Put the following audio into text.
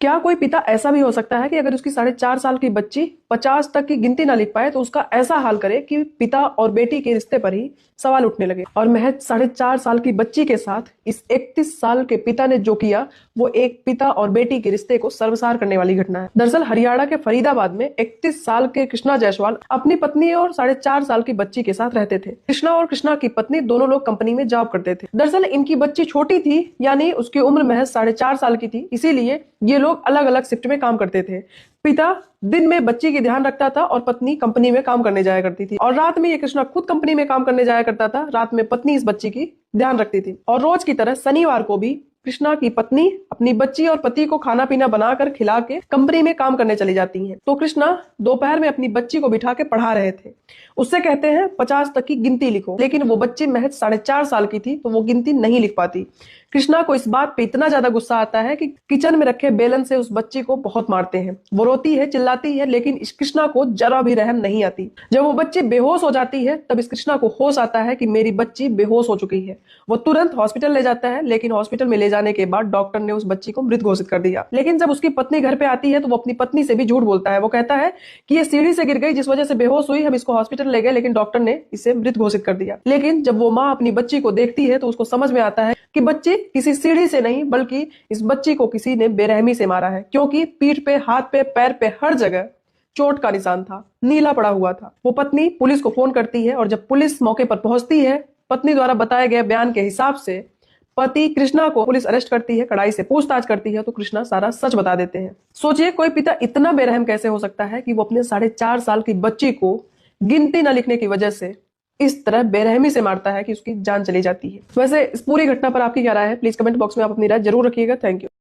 क्या कोई पिता ऐसा भी हो सकता है कि अगर उसकी 4.5 साल की बच्ची 50 तक की गिनती ना लिख पाए तो उसका ऐसा हाल करे कि पिता और बेटी के रिश्ते पर ही सवाल उठने लगे। और महज 4.5 साल की बच्ची के साथ इस 31 साल के पिता ने जो किया वो एक पिता और बेटी के रिश्ते को सर्वसार करने वाली घटना है। दरअसल हरियाणा के फरीदाबाद में 31 साल के कृष्णा जायसवाल अपनी पत्नी और 4.5 साल की बच्ची के साथ रहते थे। कृष्णा और कृष्णा की पत्नी दोनों लोग कंपनी में जॉब करते थे। दरअसल इनकी बच्ची छोटी थी, यानी उसकी उम्र महज 4.5 साल की थी, इसीलिए ये लोग अलग अलग शिफ्ट में काम करते थे। पिता दिन में बच्ची की ध्यान रखता था और पत्नी कंपनी में काम करने जाया करती थी, और रात में ये कृष्णा खुद कंपनी में काम करने जाया करता था। रात में पत्नी इस बच्ची की ध्यान रखती थी, और रोज की तरह शनिवार को भी कृष्णा की पत्नी अपनी बच्ची और पति को खाना पीना बनाकर खिला के कंपनी में काम करने चली जाती हैं। तो कृष्णा दोपहर में अपनी बच्ची को बिठा के पढ़ा रहे थे। उससे कहते हैं 50 तक की गिनती लिखो, लेकिन वो बच्ची महज 4.5 साल की थी तो वो गिनती नहीं लिख पाती। कृष्णा को इस बात पे इतना ज्यादा गुस्सा आता है कि किचन में रखे बेलन से उस बच्ची को बहुत मारते हैं। वो रोती है, चिल्लाती है, लेकिन इस कृष्णा को जरा भी रहम नहीं आती। जब वो बच्ची बेहोश हो जाती है तब इस कृष्णा को होश आता है कि मेरी बच्ची बेहोश हो चुकी है। वो तुरंत हॉस्पिटल ले जाता है, लेकिन हॉस्पिटल में ले जाने के बाद डॉक्टर ने उस बच्ची को मृत घोषित कर दिया। लेकिन जब उसकी पत्नी घर पे आती है तो वो अपनी पत्नी से भी झूठ बोलता है। वो कहता है कि ये सीढ़ी से गिर गई, जिस वजह से बेहोश हुई, हम इसको हॉस्पिटल ले गए, लेकिन डॉक्टर ने इसे मृत घोषित कर दिया। लेकिन जब वो माँ अपनी बच्ची को देखती है तो उसको समझ में आता है कि बच्ची किसी सीढ़ी से नहीं, बल्कि इस बच्ची को किसी ने बेरहमी से मारा है, क्योंकि पीठ पे, हाथ पे, पैर पे, हर जगह चोट का निशान था, नीला पड़ा हुआ था। वो पत्नी पुलिस को फोन करती है, और जब पुलिस मौके पर पहुंचती है, पत्नी द्वारा बताए गए बयान के हिसाब से पति कृष्णा को पुलिस अरेस्ट करती है, कड़ाई से पूछताछ करती है, तो कृष्णा सारा सच बता देते हैं। सोचिए कोई पिता इतना बेरहम कैसे हो सकता है कि वो अपने 4.5 साल की बच्ची को गिनती न लिखने की वजह से इस तरह बेरहमी से मारता है कि उसकी जान चली जाती है। वैसे इस पूरी घटना पर आपकी क्या राय है? प्लीज कमेंट बॉक्स में आप अपनी राय जरूर रखिएगा। Thank you.